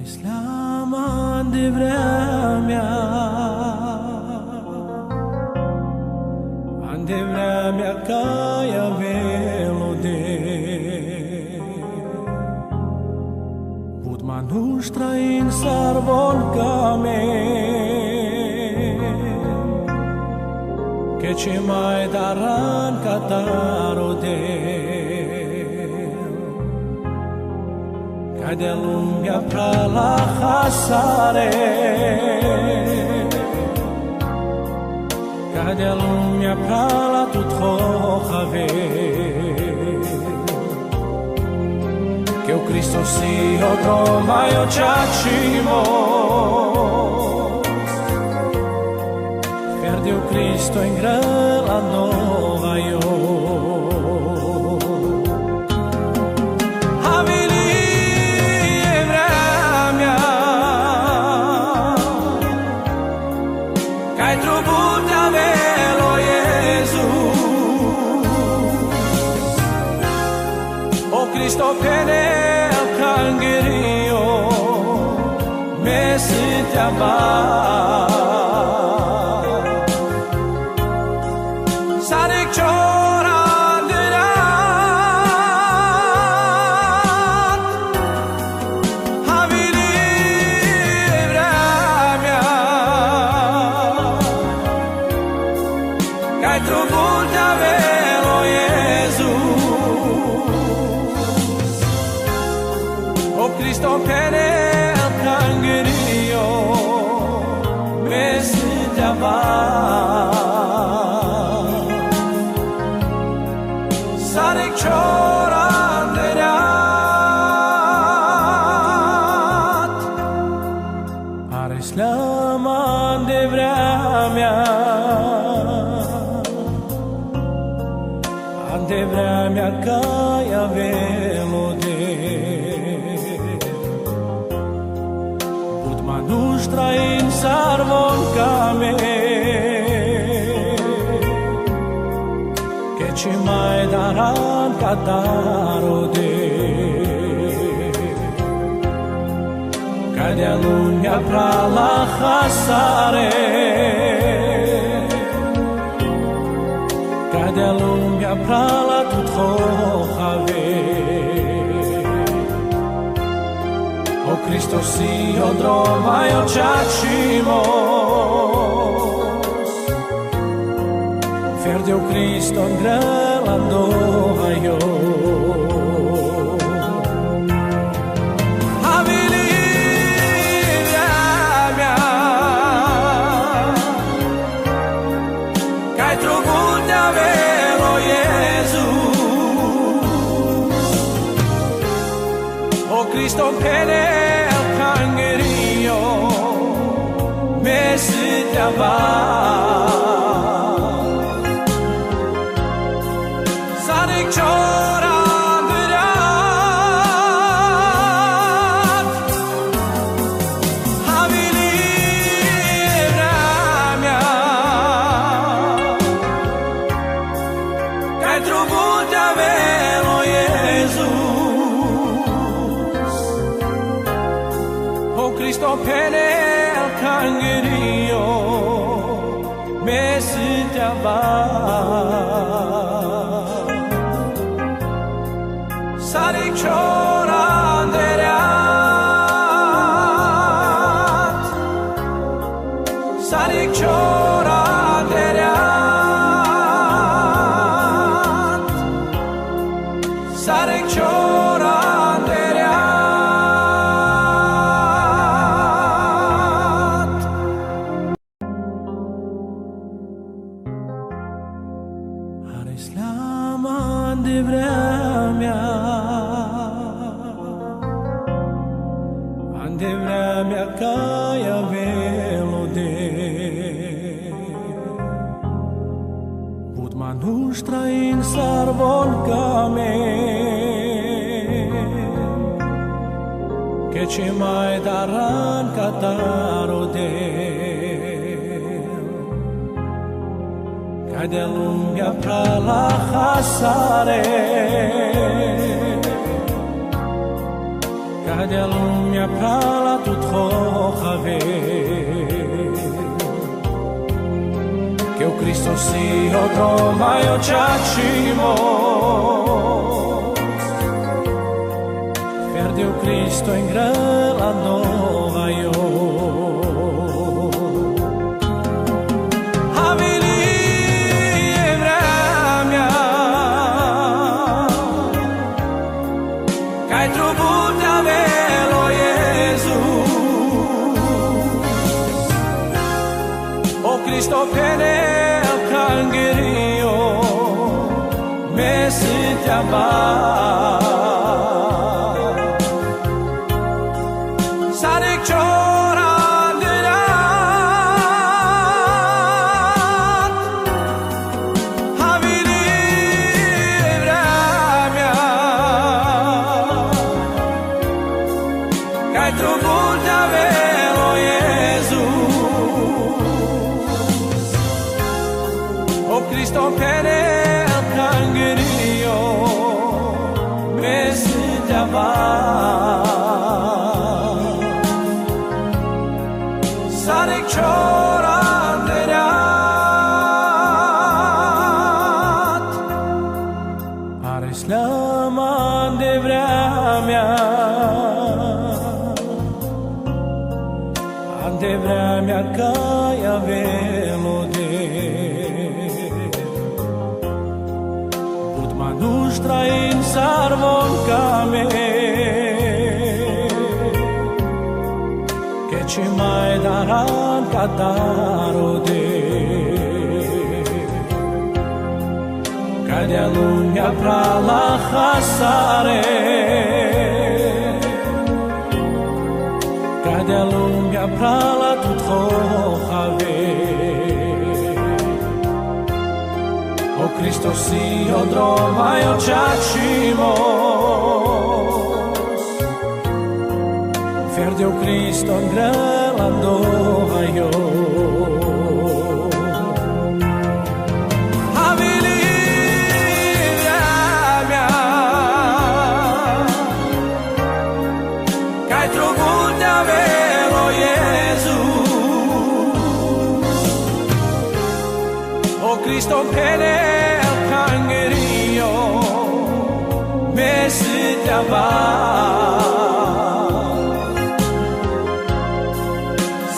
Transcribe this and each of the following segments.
Islaman de vremea, an de vremea caia velode, bud manustra in sarvon kamen, che ce mai daran catarode. Cade lumea pra la hasare, cade lumea pra la tut hochave, che o Cristo si odroma io ciacimos, perde o Cristo in grela nova io. Cristo pene el cangerio me sente amar sarik chorandirat havili evramia kai trubulta velo Jesus. Cristo pene el cangerio me sente amar sarik chorandirat ar islaman de vremea an de vremea caia velode Nostra in sarvon kamen, che ci mai daran catarode, cade lumea pra la hasare, cade lumea pra la tut hochave. O Cristo si odroma io ciacimos, perde o Cristo in grela nova io. Havili vremea, kai trubulta velo Jesus. O Cristo pene me sente amar sarik chorandirat havili evramia kai trubulta velo Jesus. O Cristo pene cangerio me sente amar sarik chorandirat sarik chorandirat sarik Islaman de vremea, an de vremea caia velode, bud manustra in sarvon kamen, che ci mai daran catarode. Cade lumea pra la hasare, Cade lumea prala tu trocave Che o Cristo sia trova io ciacimo Perde o Cristo in grela nova io Cristo pene el cangerio me si te amar Sarik çoran dirat Havili evramya Kaj trubulja velo Jezus Cristo pene el cangerio me si amar Sarik çoran derat Ares laman de vremea Ande vremea caia velode Nostra in sarvon came Che ci mai daran catarode Cade a lumea pra la hasare Cade a lumea pra la tutrohave O Cristo si odroma io ciacimos Verde o Cristo grelando io Havili mia Kaj trubulja velo Jezus O Cristo pene me si te amar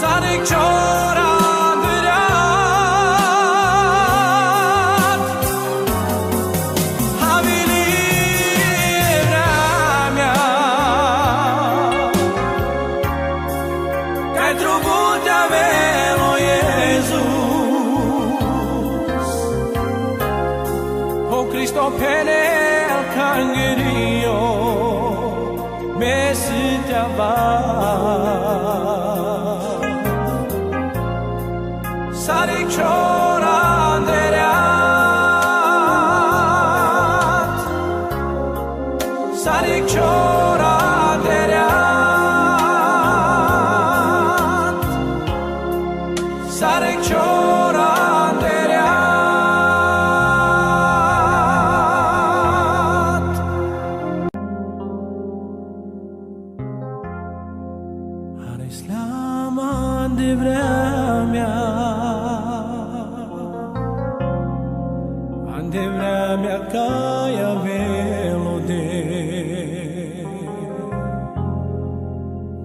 Sarik çoran dirat Havili evramya Kaj trubulja velo Jezus O Cristo pene cangerio me si te amar Sarik çoran derat Sarik çoran derat Sarik çoran derat Islaman de vremea Ande vremea caia velode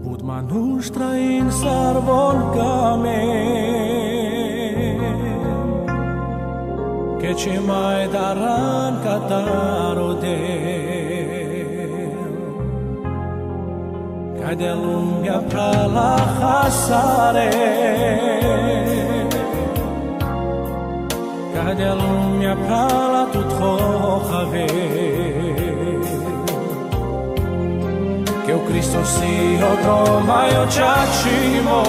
Budma nostra in sarvon came Che ci mai daran catarode Cade lumea pra la hasare Cade lumea pra la tutrohave Che o Cristo si odroma io ciacimos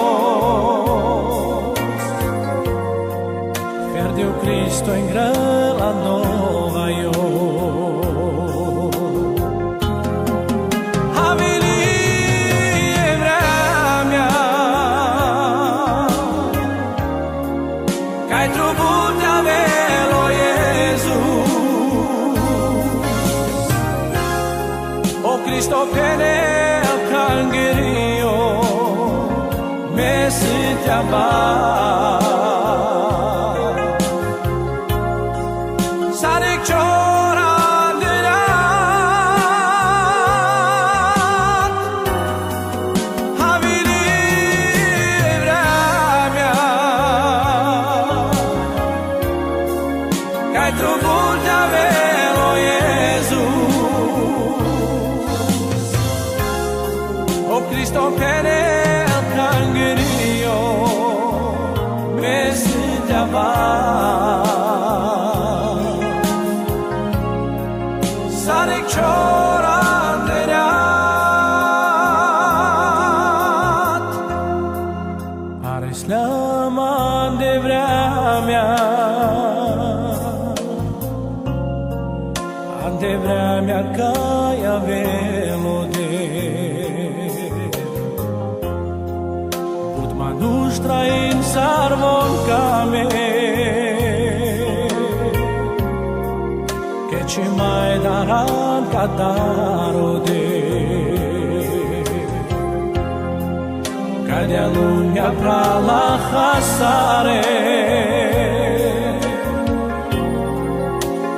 Perde o Cristo in grela nova io Cristo pene el kangerio mesitaba sarik chora derat havili vremya kaj trubulja velo Jesus o Cristo querer kangerio mesitaba sarik chora derat ares laman de vremya ande vremya kaya velo de budma nuštra in sarvon kame che ci mai daran kadarode kadja lumja prala hasare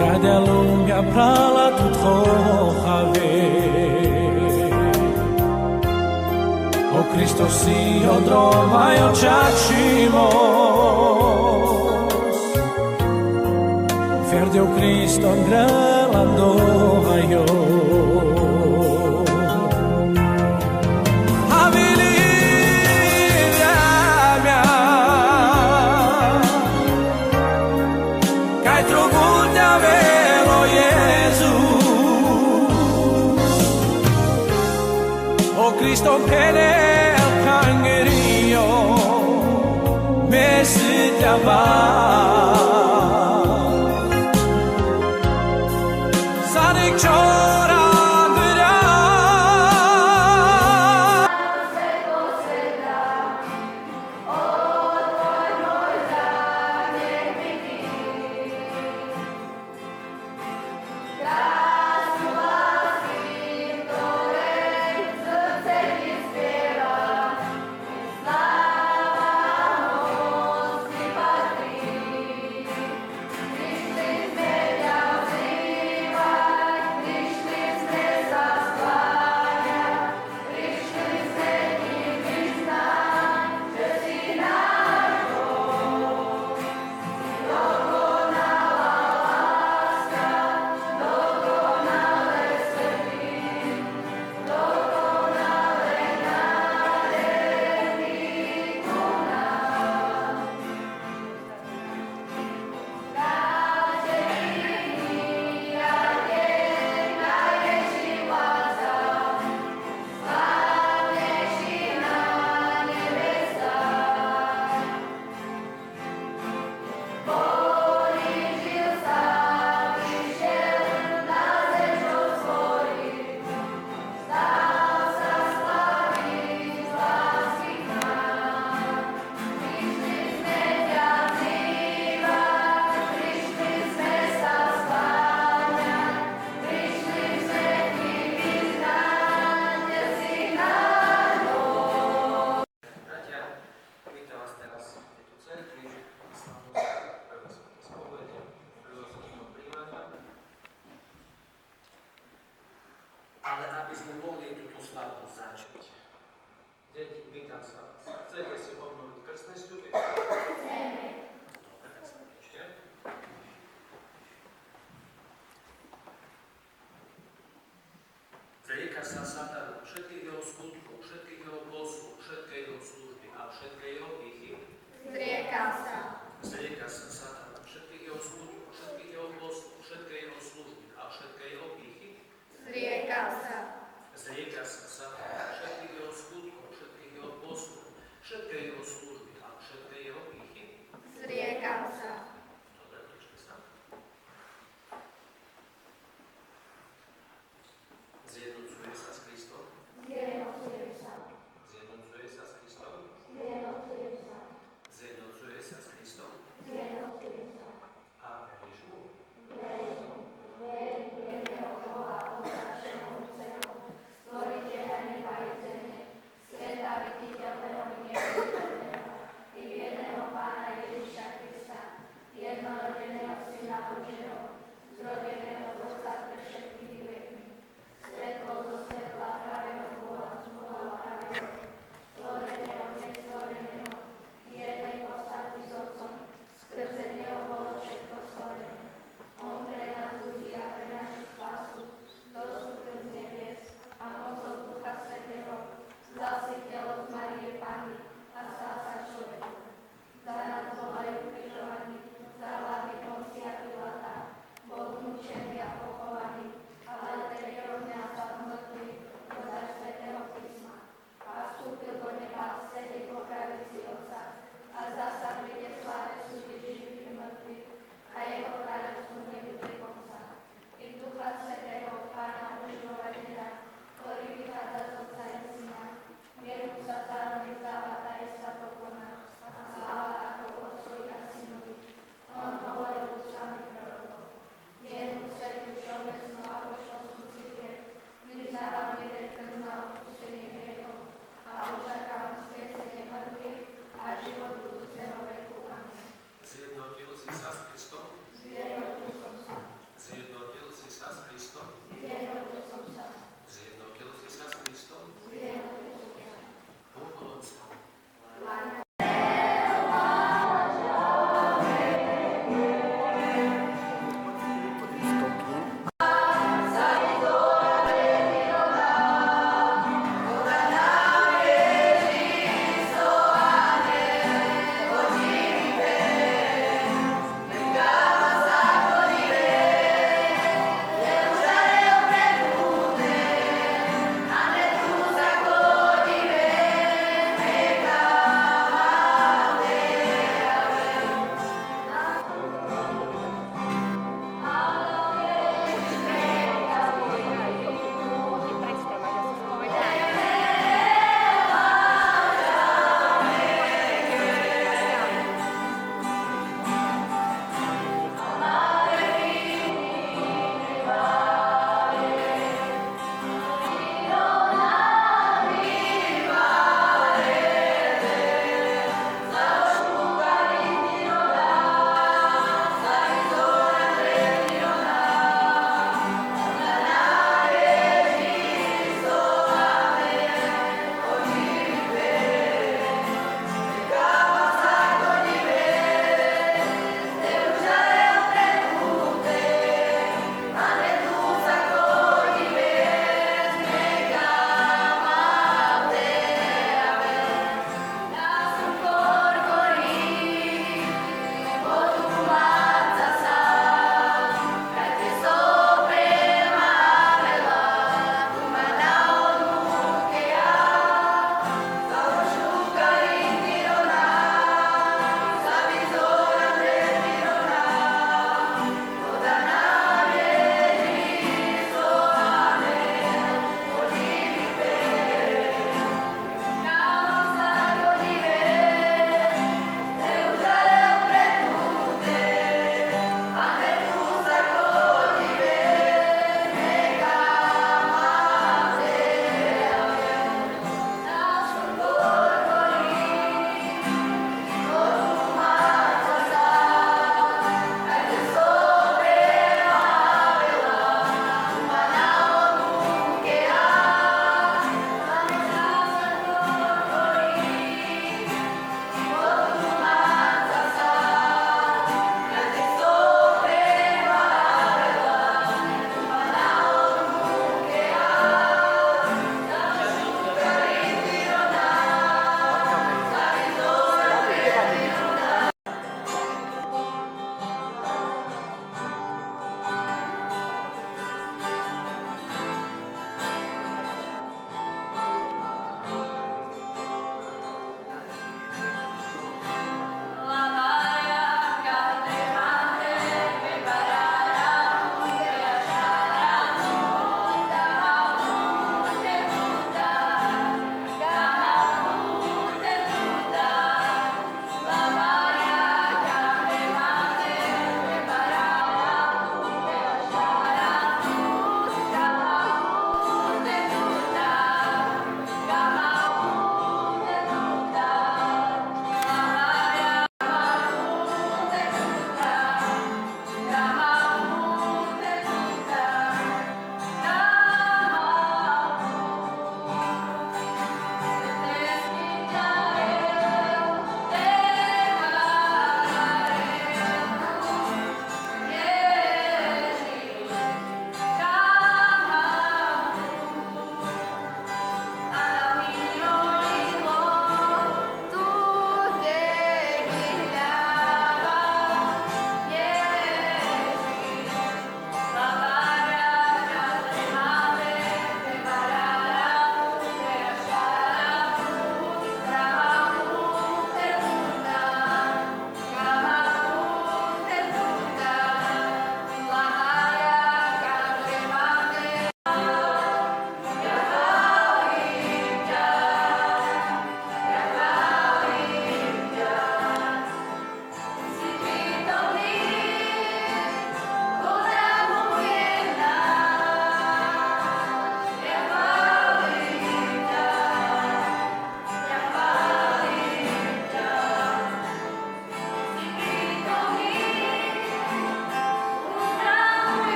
kadja lumja prala tut khochave o Cristo si odroma i očačimos Verde o Cristo grelando ajo havili vremja kaj trubulja velo Jesus o Cristo querer kangerio mesitaba sarik chora derat Ale aby sme mohli túto slávku začať. Deti, vítam sa vás. Chcete si obnoviť krstné sľuby? Chceme. Dobre, tak sa ešte. Zrieka sa Satanu všetkých jeho skutkov, všetkých jeho poslov, všetkej jeho služby a všetkej jeho výchy. Zrieka sa. Zrieka sa Satanu všetkých jeho skutkov, všetkých jeho poslov, všetkej jeho služby a všetkej jeho výchy. Zrieka sa. Zrieka sa Satanu všetkých jeho skutkov, všetkých jeho poslov, všetkej jeho služby a všetkej jeho výchy. Zrieka sa. Dobre, počkaj sa. Zjednocuje sa s Kristom. Zjednocuje sa. Zjednocuje sa s Kristom. Zjednocuje sa. Zjednocuje sa s Kristom. Zjednocuje sa. A veríš mu. Verím v jedného Boha, Otca Všemohúceho, Stvoriteľa neba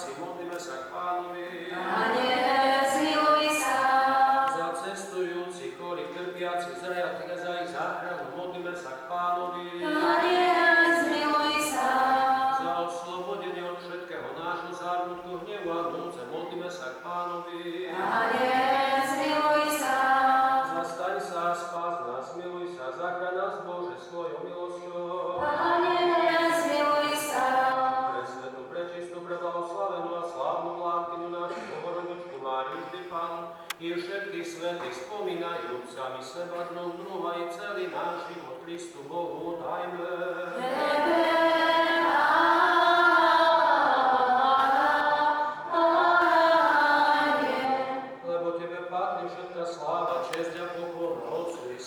si, modlíme sa k Pánovi. Pane, zmiluj sa. Za cestujúcich, chorých, trpiacich, zajatých a za ich záchranu, modlíme sa k Pánovi. Pane, zmiluj sa. Za oslobodenie od všetkého nášho zármutku, hnevu a núdze, modlíme sa k Pánovi. Pane, zmiluj sa. Zastaň sa a spás nás, miluj sa, zachraň nás, Bože, svojou milosťou. Pane, zmiluj sa. Pre svetu, prečistú, preblahoslavenú a slávnu vládkyňu našu Bohorodičku Máriu vždy Pán i všetkých svätých spomínajúc sami seba znovu aj celý náš život Kristu Bohu dajme. Lebo Tebe patrí všetká sláva, česť a poklona, Otcu i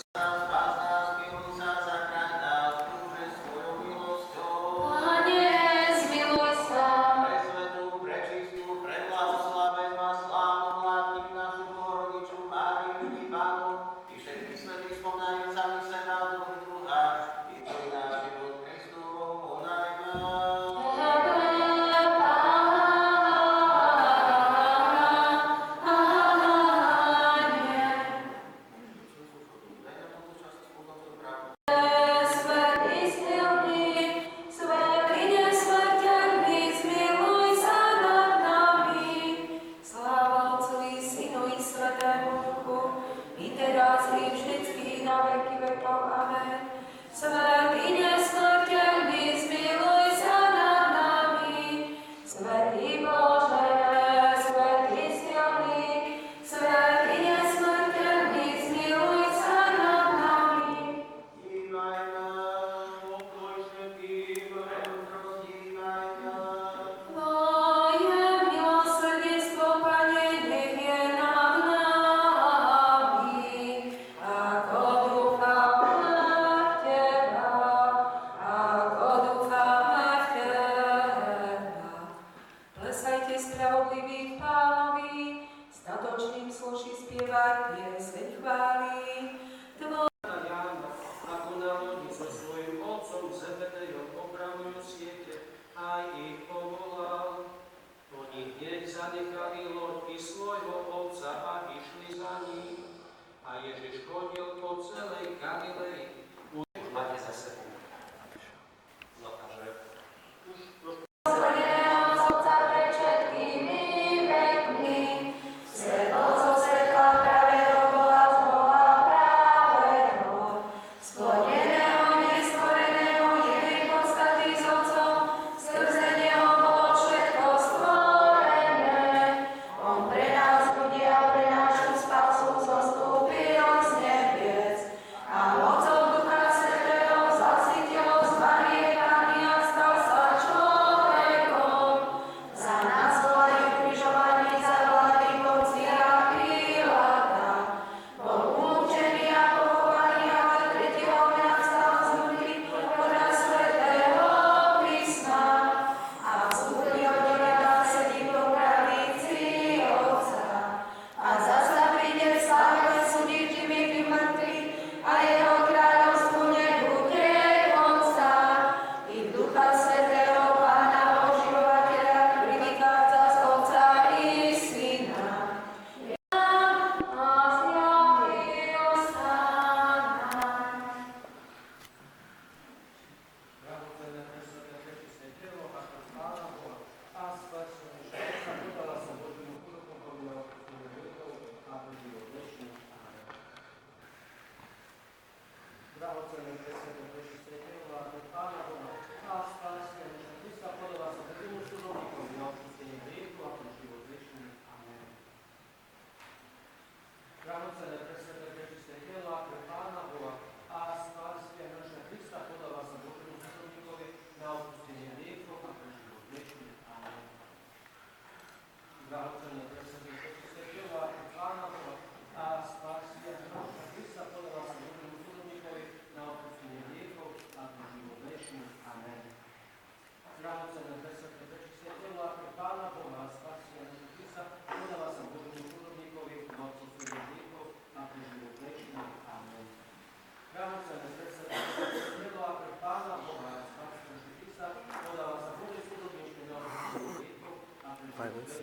Silence.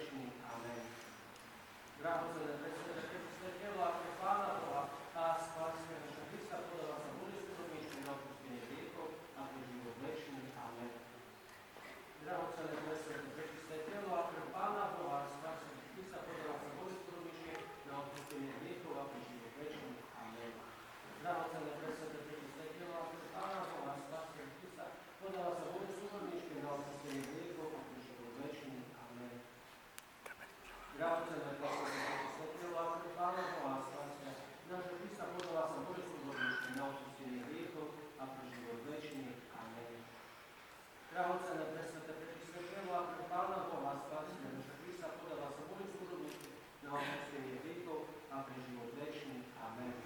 Amen. Drahocené presveté, prečisté telo a pre Pána Boha a spásne naša Krista podáva sa bolestovníčku na odpustenie hriechov a pre život večný. Amen. Drahocené presveté, prečisté telo a pre Pána Boha a spásne naša Krista podáva sa bolestovníčku na odpustenie hriechov a pre život večný. Amen. Drahocené presveté, prečisté telo a pre Pána Boha a spásne naša Krista podáva sa bolestovníčku na odpustenie hriechov a pre život večný. Amen. Drahocené presveté, prečisté telo a pre Pána Boha a spásne naša Krista podáva sa bolestovníčku na odpustenie hriechov a pre život večný. Amen. Drahocené presveté, prečisté telo a pre Pána Boha a spásne naša Krista podáva sa bolestovníčku na odpustenie hriechov a pre život večný. Amen.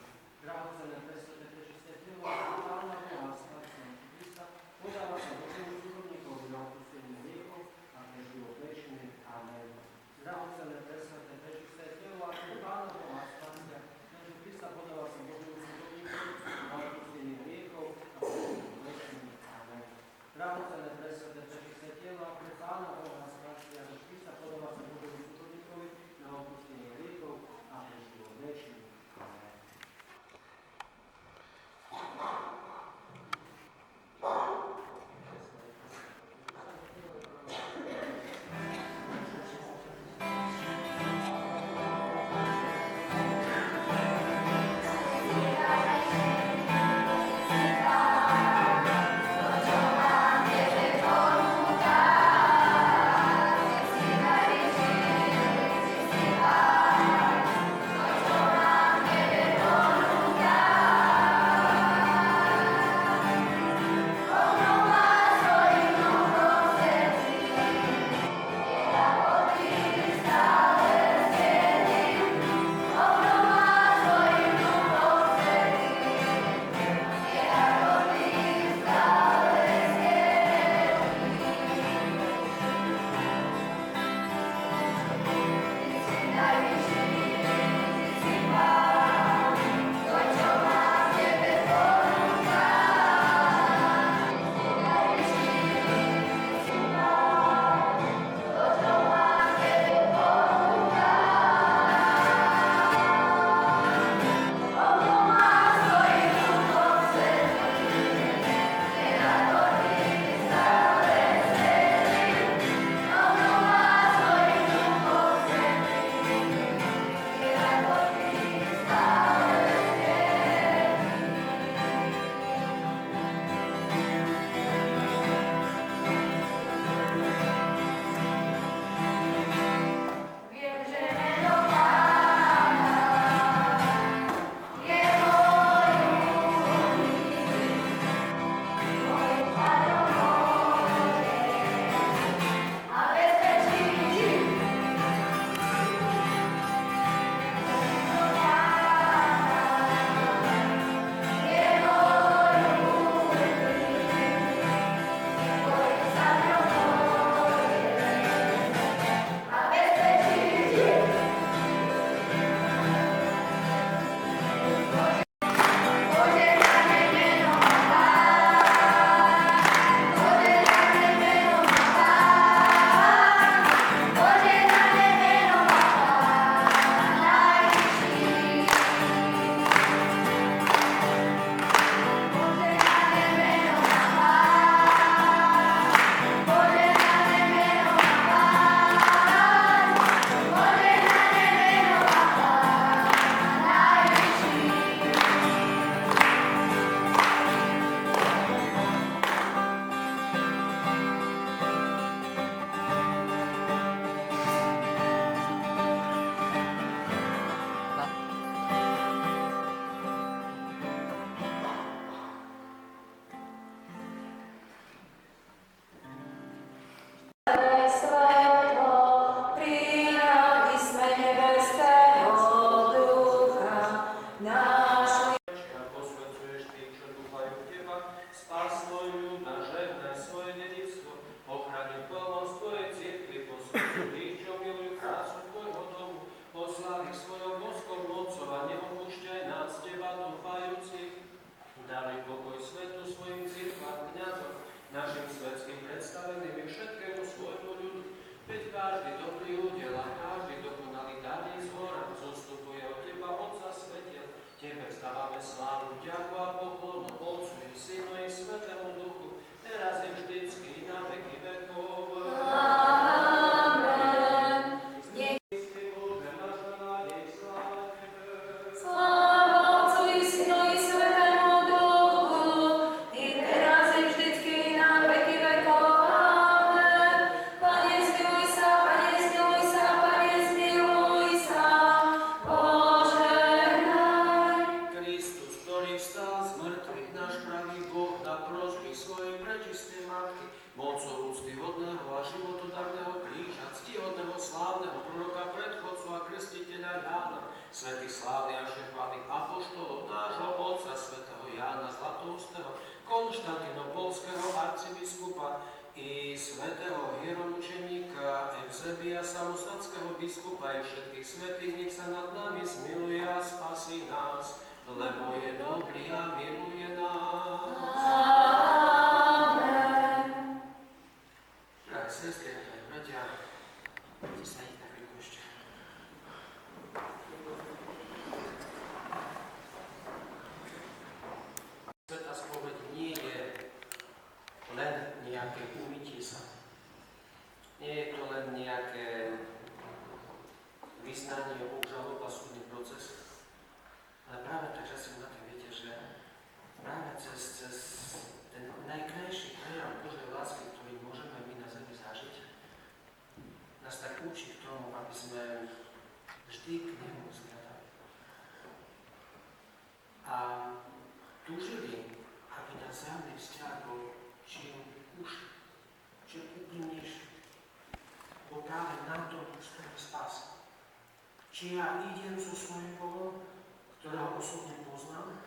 Drahocené presveté, prečisté telo a pre Pána Boha a spásne naša Krista podáva sa bolestovníčku na odpustenie hriechov a pre život večný. Amen. Drahocené presveté, prečisté telo a pre Pána Boha a spásne naša Krista podáva sa bolestovníčku na odpustenie hriechov a pre život večný. Amen. Drahocené presveté, prečisté konštantinopolského arcibiskupa i svätého hieromučeníka Eusebia samostatského biskupa i všetkých svätých, nech sa nad nami zmiluje a spasí nás, lebo je dobrý a miluje nás. Amen. Drahé sestry a bratia, poďte sa ísť na chvíľku ešte. Svätá spoveď nie je len nejaké umytie sa. Nie je to len nejaké vyznanie, obžaloba, súdny proces. Ale práve tak, že si na tým viete, že práve cez ten najkrajší prejav Božej lásky, ktorý môžeme my na zemi zažiť, nás tak učí k tomu, aby sme vždy k nemu zgľadali. A túžili, aby náš vzájomný vzťah bol čím užší, čím úprimnejší. Bo práve na to stojí spás. Či ja idem so svojím Bohom, ktorého osobne poznám,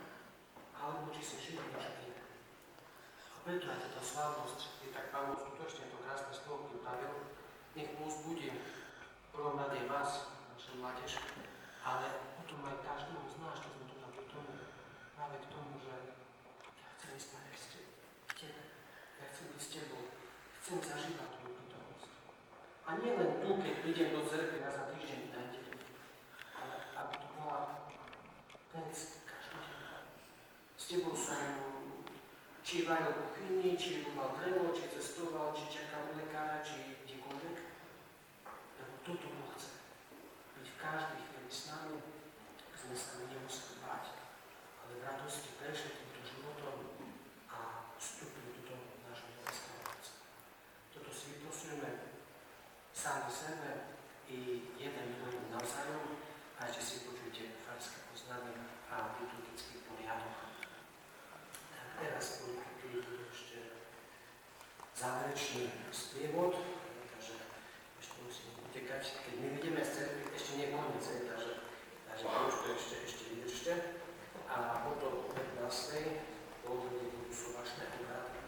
alebo či si žijem niečo iné. A preto aj táto slávnosť je tak Pán Boh skutočne to krásne slovo pripravil. Nech povzbudím v prvom rade vás, našu mládež, ale potom aj každého z nás, čo sme tu tam k tomu, práve k tomu, že ja chcem ísť na k tebe, ja chcem byť s tebou, chcem zažívať tvoju prítomnosť. A nie len tu, keď prídem do cerkve na za týždeň na nedeľu, ale aby to bola vec každodenná. S tebou som či varil kuchyni, či mal drevo, či cestoval, či čakal u lekára, či kdekoľvek. Lebo toto Boh chce. Byť v každej chvíli s nami, sme sa nemuseli báť, ale v radosti prešli týmto životom a vstúpili do toho nášho nebeského Otca. Toto si vyprosujeme sami sebe i jeden druhým navzájom a ešte si počujte farské poznanie a liturgický poriadok. Teraz budú ešte záverečný sprievod, takže ešte musím utekať. Keď my vidíme z cerkvy, ešte nie je koniec, takže ešte vydržte. A potom o 15. poludne budú sobačné obrady.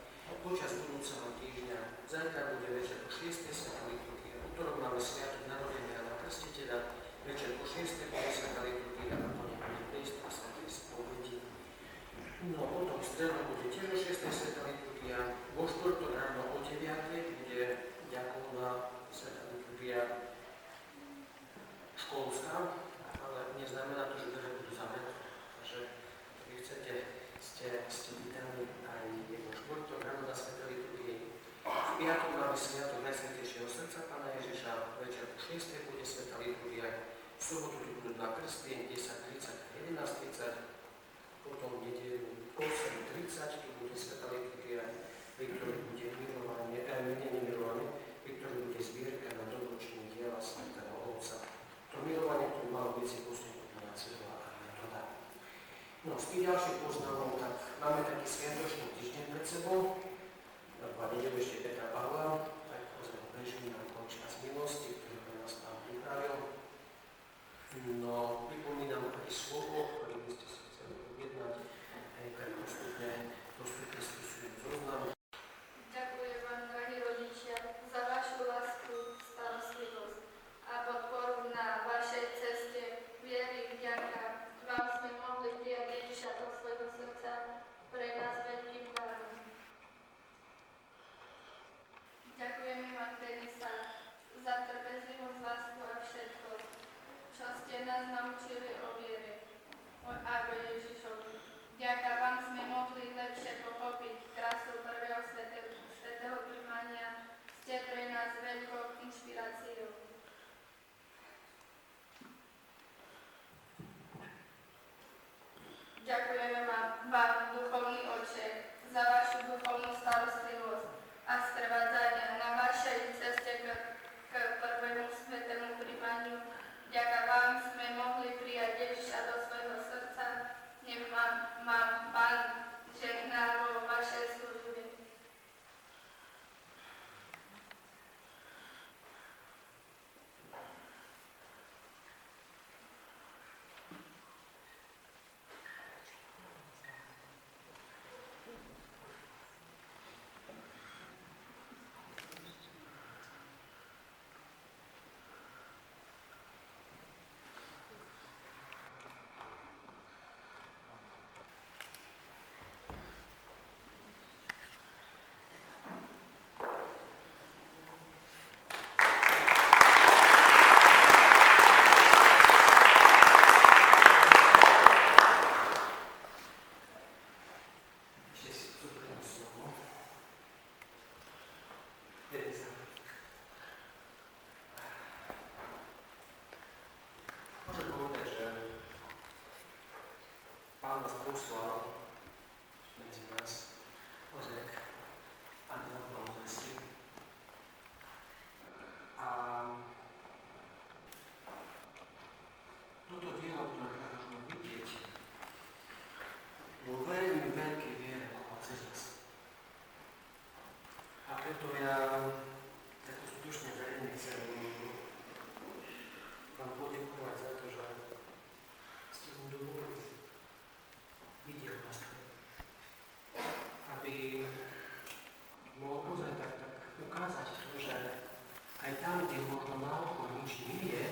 Počas budúceho týždňa zajtra bude večer o 6. svätá liturgia. Utorok máme sviatok narodenia Jana Krstiteľa, večer o 6. bude svätá liturgia a po nej bude prístup svätej spovedi. No potom v stredu bude tiež o 6. svätá liturgia, vo štvrtok ráno o 9. bude ďakovná svätá liturgia školská, ale neznamená to, že dvere budú zavreté. Takže ak vy chcete, ste vítaní aj vo štvrtok ráno na svätej liturgii. V piatok máme sviatok Najsvätejšieho srdca Pána Ježiša, večer o 6. bude svätá liturgia. V sobotu tu budú dva krsty, 10:30 a 11:30. Potom v nedeľu 8:30 tu bude svätá liturgia, pri ktorej bude menenie milovanie, pri ktorej bude zbierka na dobročinné diela svätého Otca. To milovanie, ktoré malo byť si poslednú kulmináciu a metoda. No, z tých ďalších poznámok, tak máme taký sviatočný týždeň pred sebou. Na 2 nedeľu ešte Petra Pavla, tak pozriem bežný na končí čas milosti, ktorý pre nás Pán pripravil. No, pripomínam aj slovo, ktoré by ste si chceli objednať, aj tak postupne spisujem zoznam. Ďakujem vám, drahí rodičia, za vašu lásku, starostlivosť a podporu na vašej ceste viery, vďaka. Vám sme mohli prijať Ježiša do svojho srdca, pre nás veľkým darom. Pán nás poslal medzi nás ozek Adventnou zvesti. A toto dielo, ktoré môžeme vidieť, vo veľmi veľkej viere cez nás. A preto ja tak skutočne veľmi chcem vám poďakovať za to, že ste mu dovolili vidieť vás, aby mohol ozaj tak ukázať to, že aj tam, kde možno naokolo nič nie je,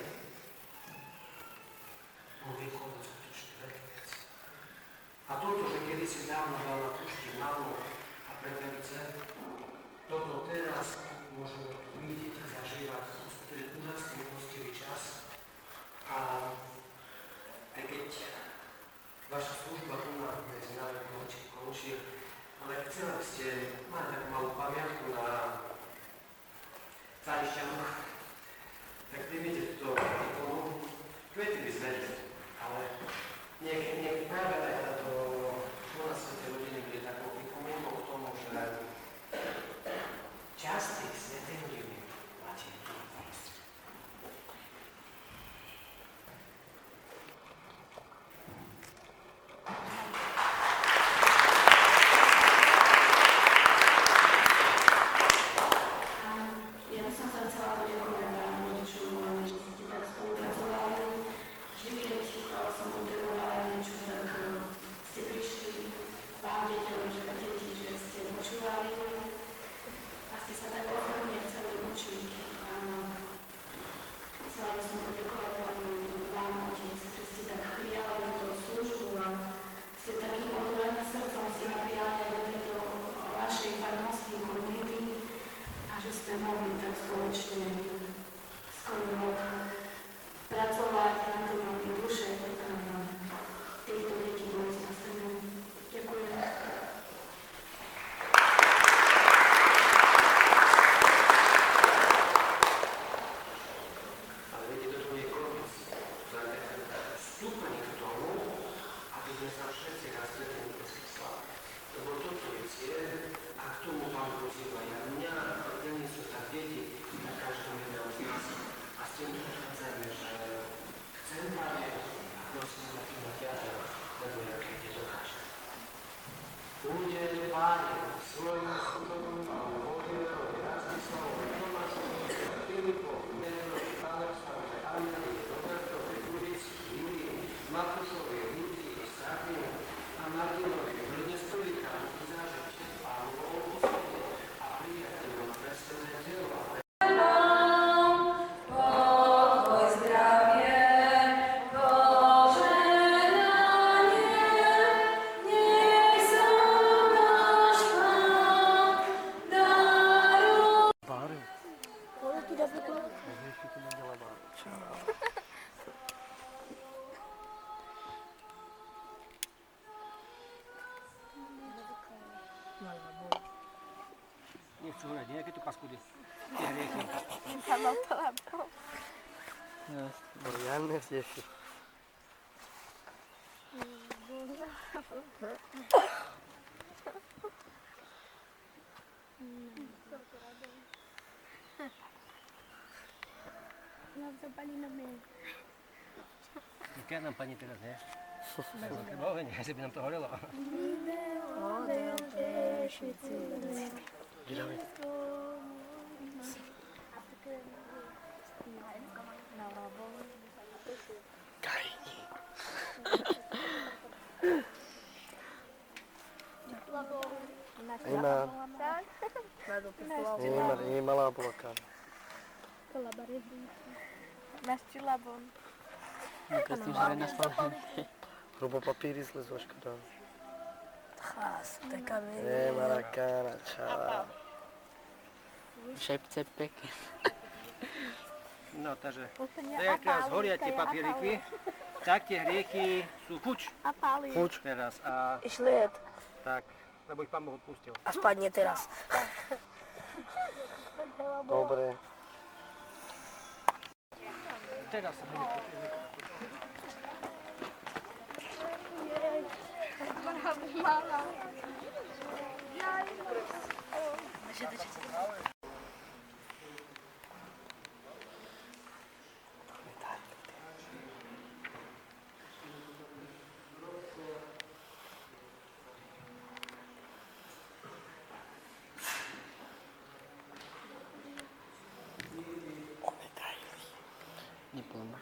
on vie konať skutočne veľké veci. A toto, že kedysi dávno dal na púšti malú a prepelice, toto teraz môžeme vidieť a zažívať. To je úžasný milostivý čas. A aj keď vaša služba tu na medzi nami končí, ale chcela by ste mať takú malú pamiatku na Zálišťanoch, tak neviete to tomu, kvety by zvedli, ale nech práve aj táto škola svätej rodiny bude takou pripomienkou k tomu, že časť tých svätej rodiny máte tu v Polsce. Ja som sa chcela poďakovať vám rodičom, že ste tak spolupracovali. Vždy, keď som potrebovala niečo, tak ste prišli vám deťom, že deti, že ste počúvali a ste sa tak ochotne chceli učiť. Chcela by som poďakovať vám, otec, že ste tak prijali do službu a ste takým otvoreným srdcom ste naprijali do vašej farnosti komunity. Že ste mohli tak spoločne skoro rok pracovať na tom, aby duše týchto detí boli spasené. Ďakujem. Ale viete, toto nie je koniec. To je vstúpenie k tomu, aby sme sa všetci raz stretli v nebeských slávach. Lebo toto je cieľ a k tomu Pán pozýva aj mňa, nie sú tak deti na každom jednom z nás. A s tým prichádzame, že chcem práve prosiť na tým ťaže, lebo ja keď je to každé. Bude Páne svojim služobným a vodierovi, Rastislavovi, Tomášovi, Filipovi, Merovi, Alexandre, Andreji, Robertovi, Jurici, Julii, Matúšovi, Lucii, Sabine a Martinovi, Brne Stolika, Izážete, Pánovu, a priateľom kreslené telo. Nechcú hrať nejaké tu paskudy. Tie hriechy. Oriane vieši. Keď nám pani teraz, nie? Treba oheň, že by nám to horelo. Kajni. Ei malá bloká. Mesti labon. Myslím, že je na spavnutí. Hrubo papíry zlezoška dám. Maracana, čala. Šepce pekne. No, takže, tak teraz horia tie papieriky, tak tie hriechy sú fuč. A páli. Fuč teraz a Išli jet. tak, lebo ich Pán Boh odpustil. A spadne teraz. Dobre. Teraz sa bude Не помню.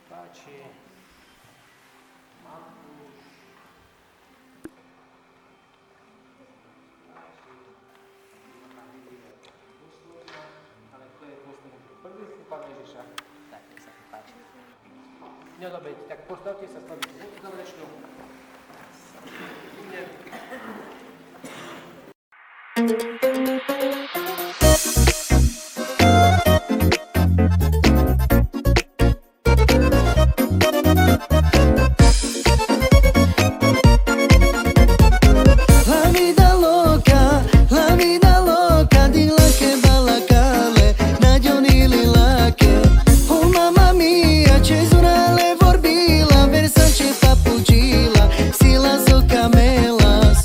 Pace. Ale to je proste prvý vstup Ježiša. Tak, nech sa ti páči. No dobre, tak postavte sa, stavite. Dobre, šlo. La vida loca, dila que balacale, nagioni lilake. Oh mamma mia, cesurale vorbila, Versace papucila, sila so camelas.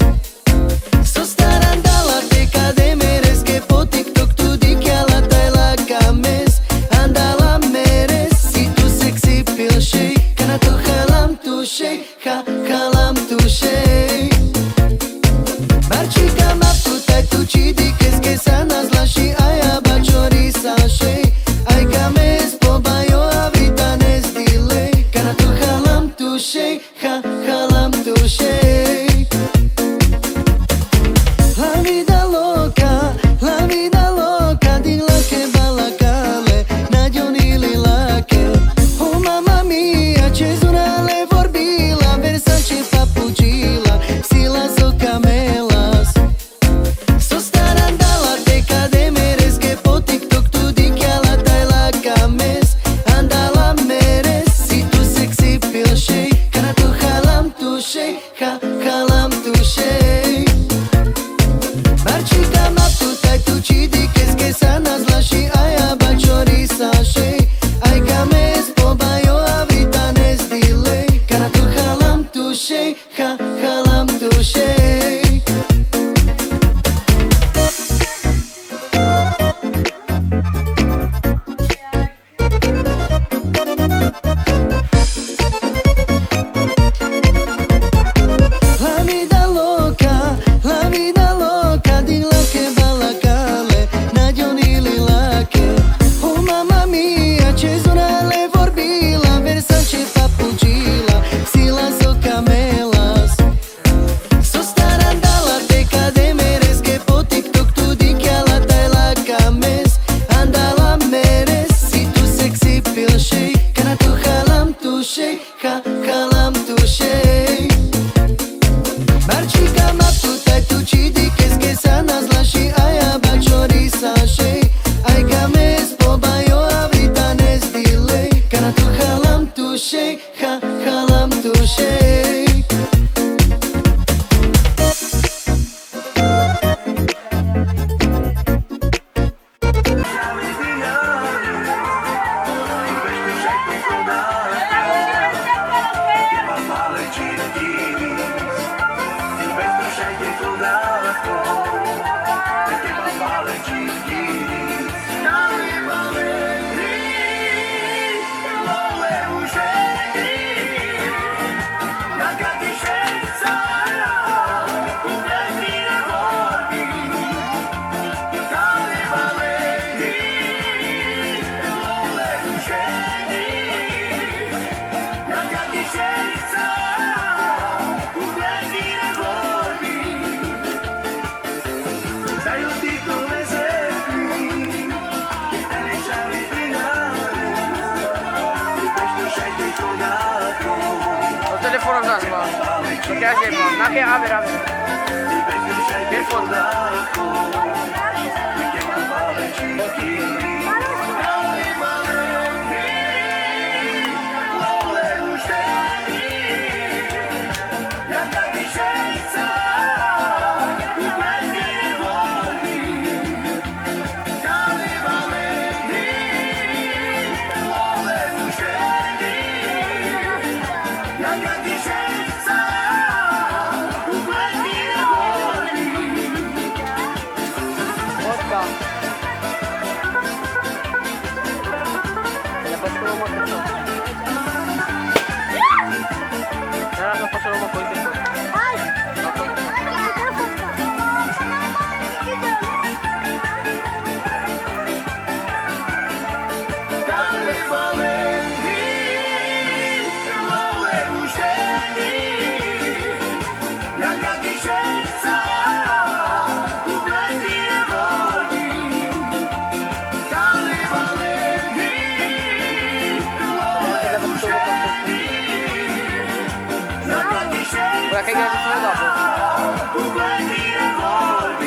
nas má. To ťa že mám. Nakie aver. Telefon. Kayak gitu semua tak apa.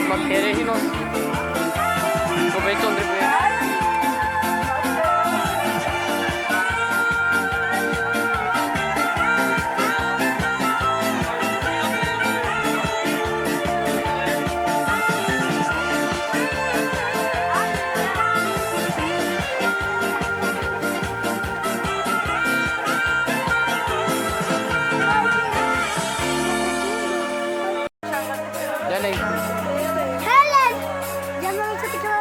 Makere hinos. Começou de ver. Helen! Jangan lupa kita.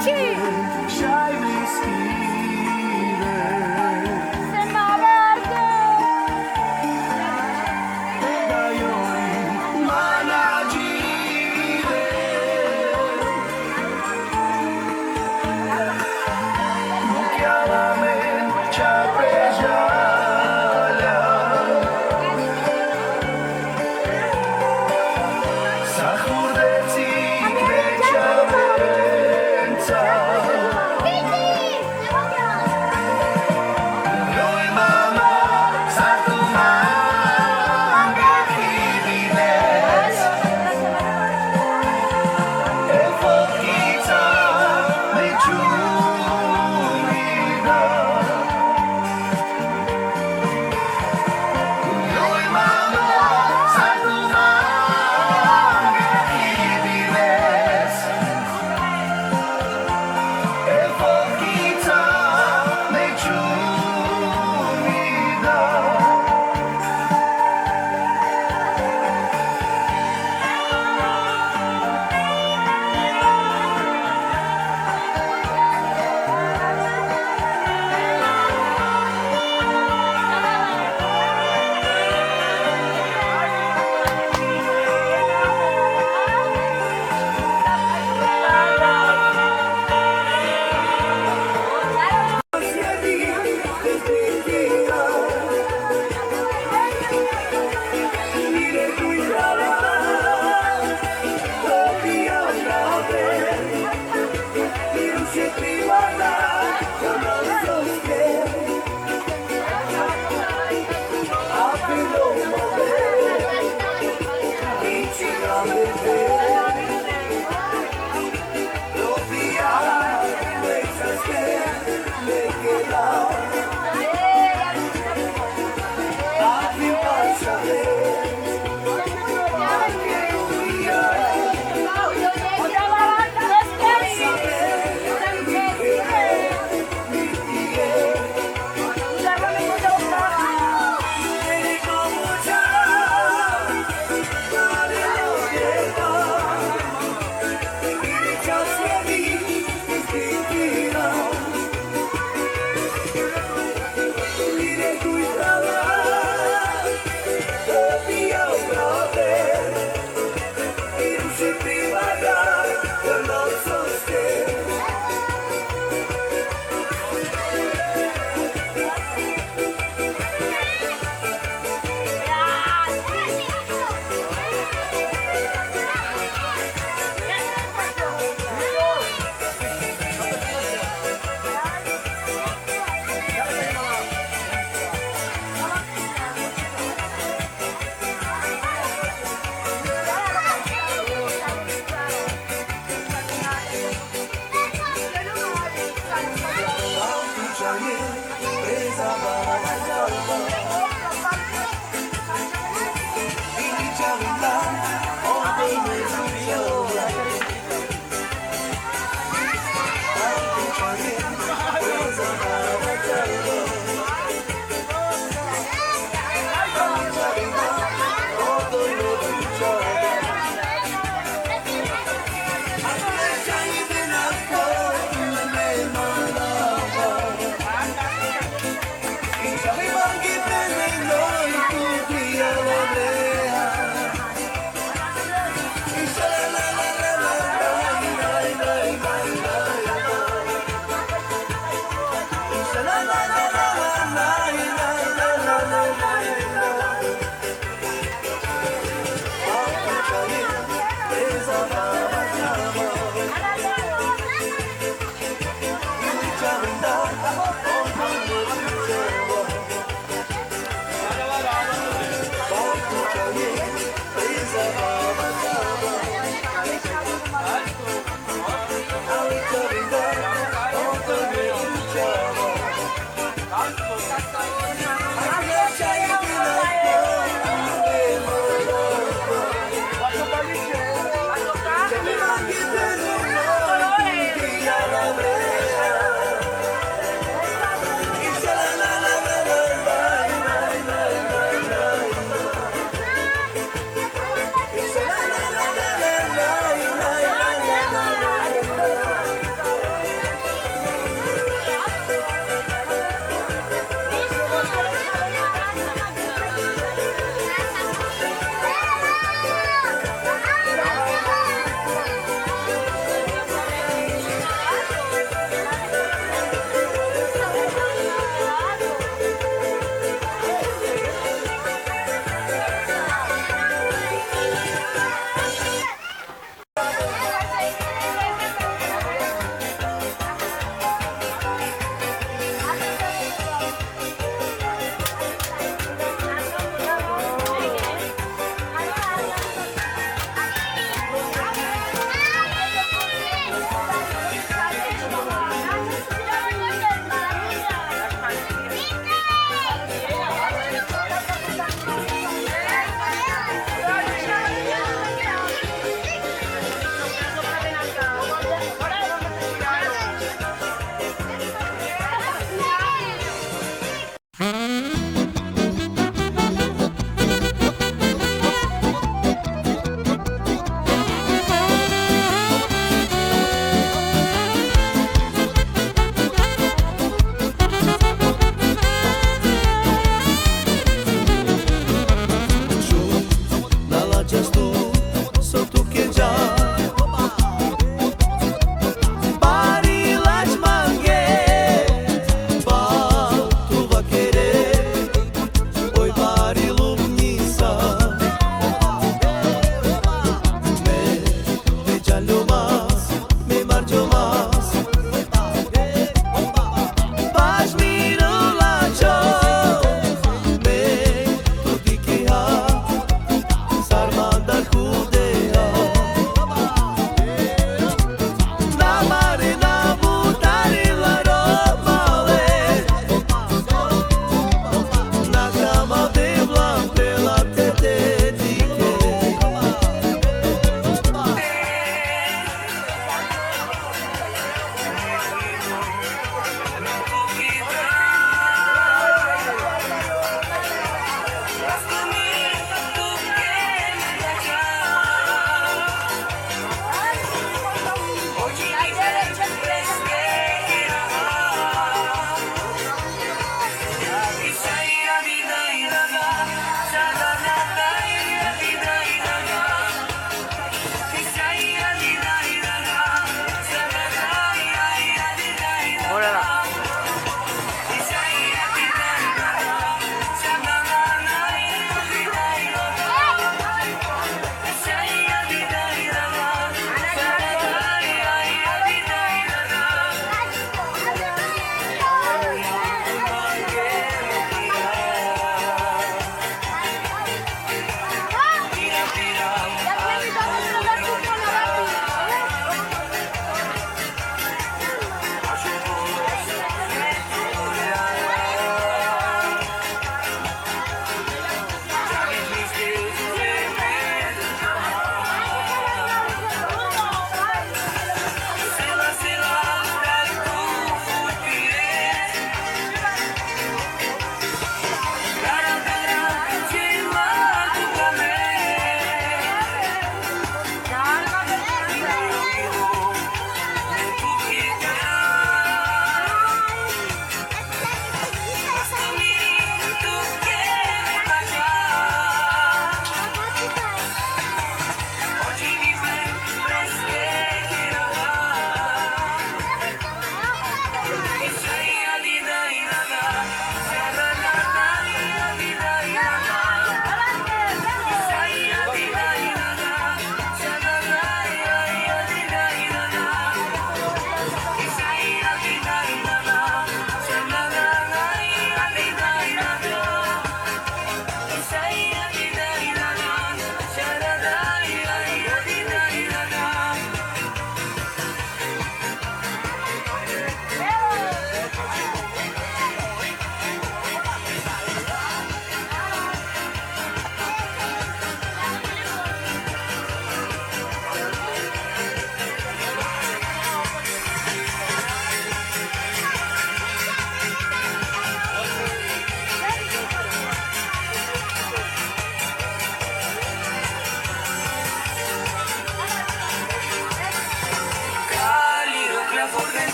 Shai miskine Daioi managire Chiaramente ciapeggiaia Sahurdeci greciavenza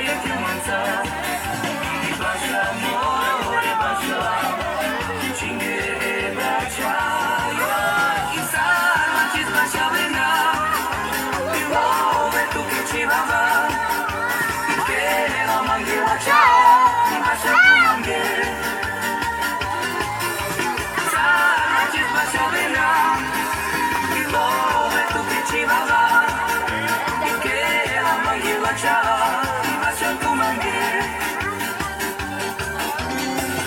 je fiumanța, bacia amore, bacia, cinge bacia, i sarma ci bacia vena, i love tu che ci va va, che la mangi bacia, i bacia tu mangi, sarma ci bacia vena, i love tu che ci va va. Bacia tu mangi,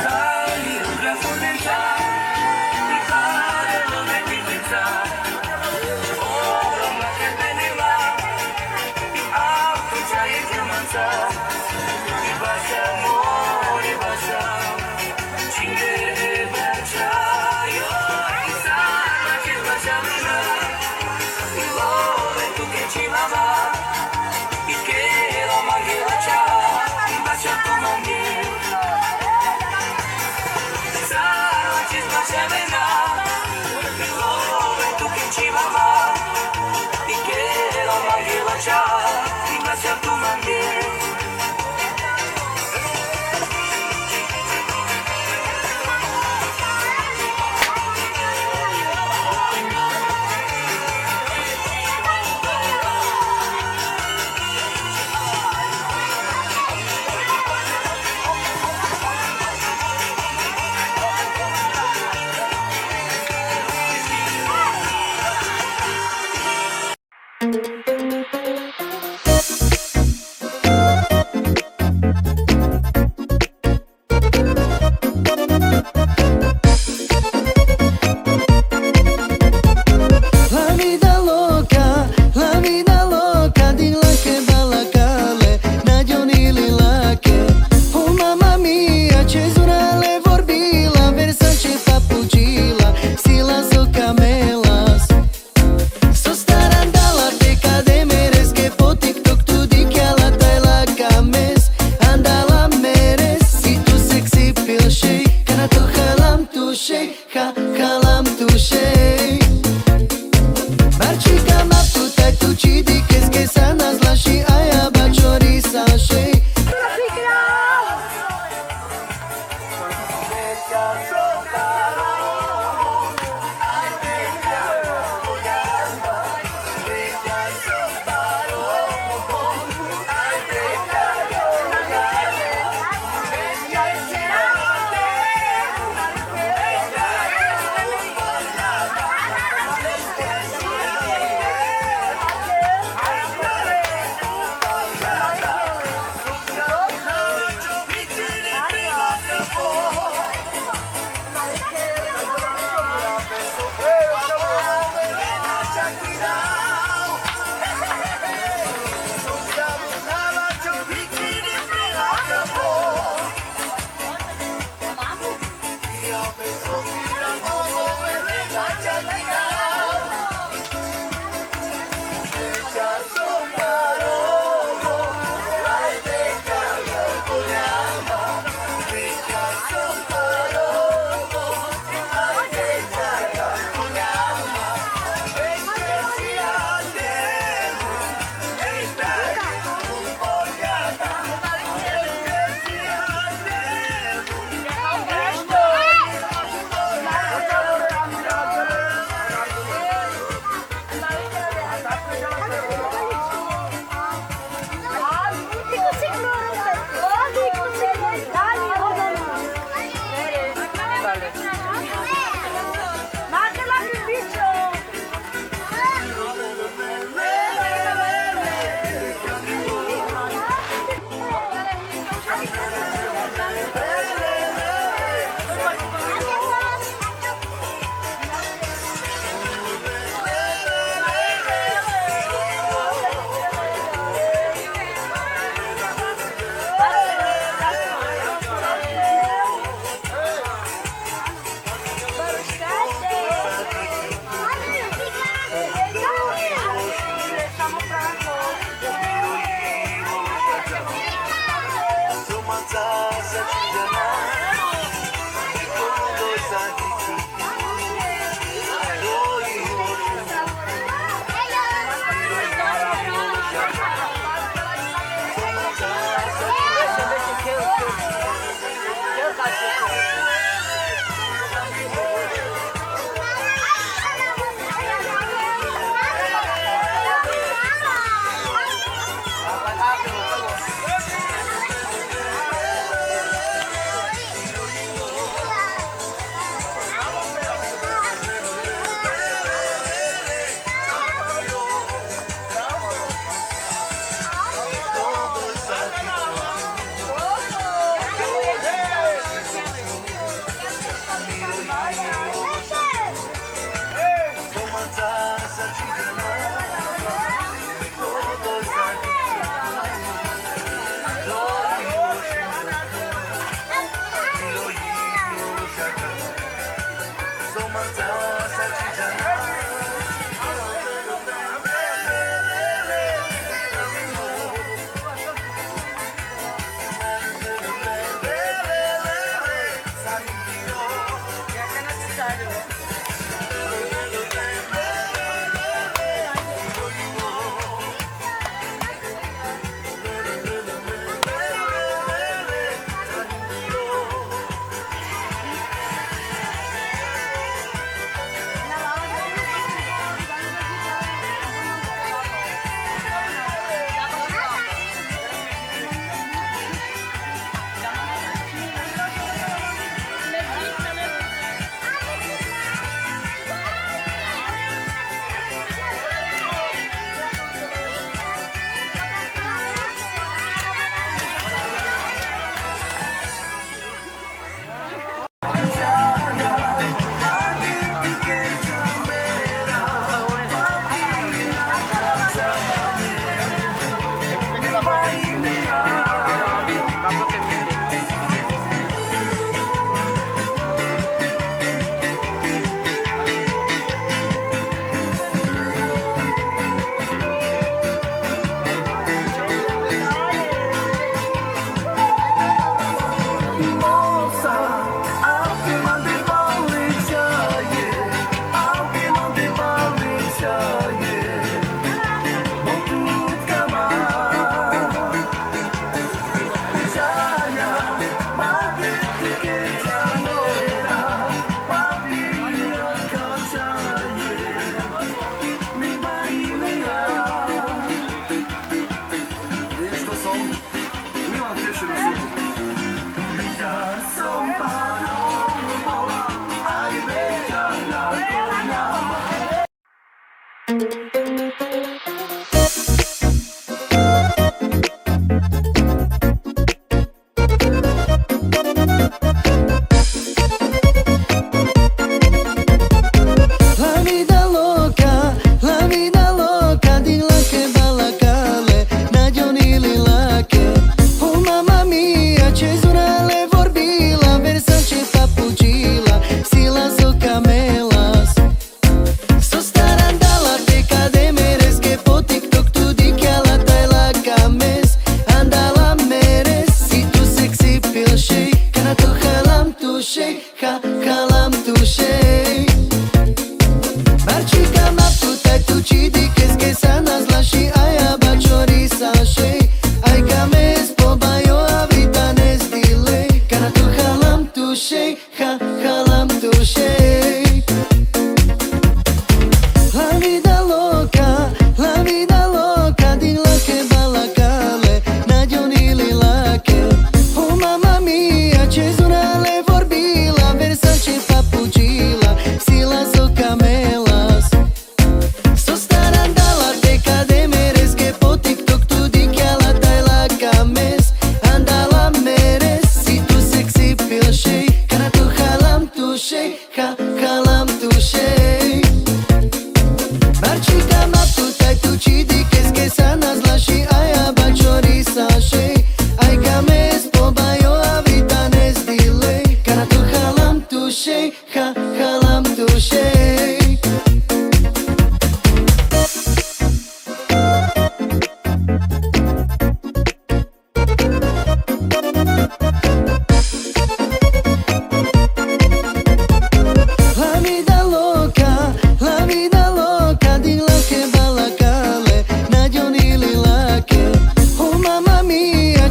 dai un grasso densa, di fare lo metti senza, ora ma che bene va, auto c'hai e chiamanza, di bacia amore, bacia, cinque bacia, io i sarma che bacia vena, il love tu che ci va va. Bacia tu mangi, sarma ci sbacia vena, il love tu che ci va va, di che la mangi bacia, bacia tu mangi.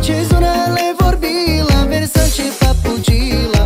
Acceso nelle vorbi, la Versace fa pugila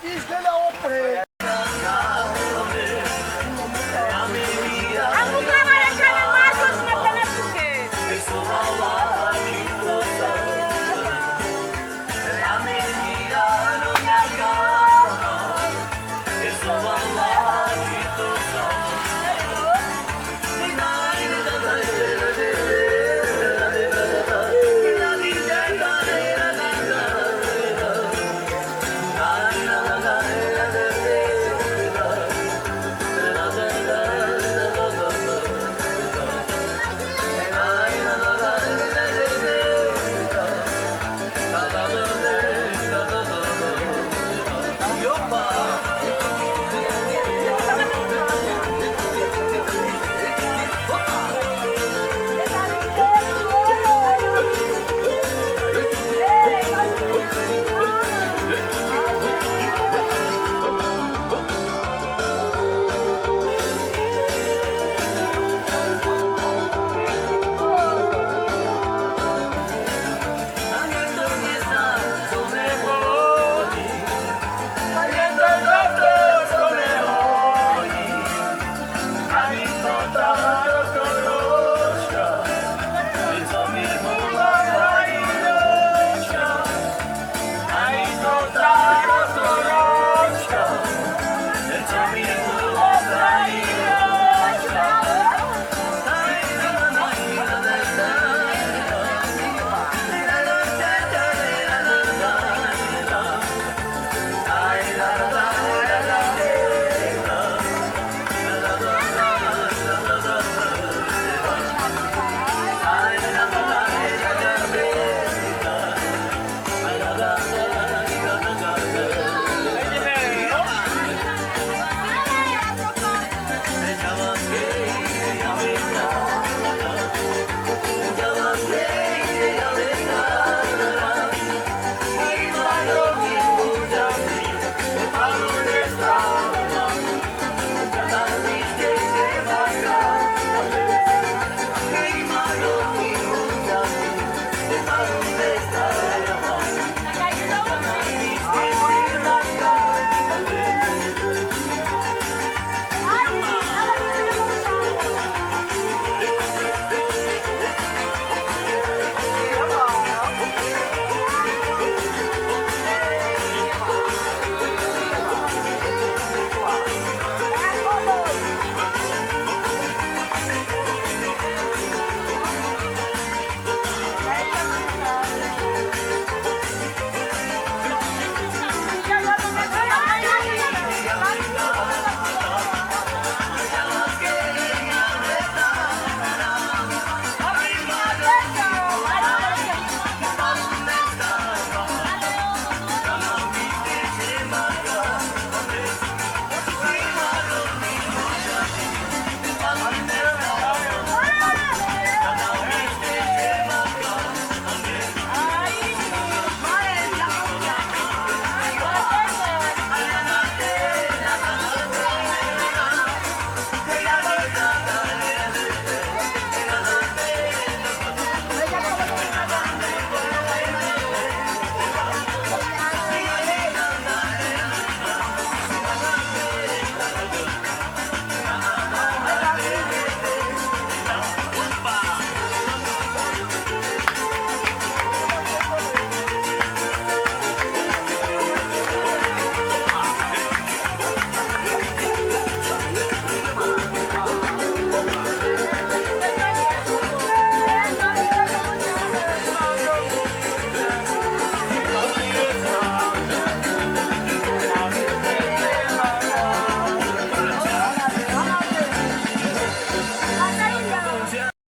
Isn't it all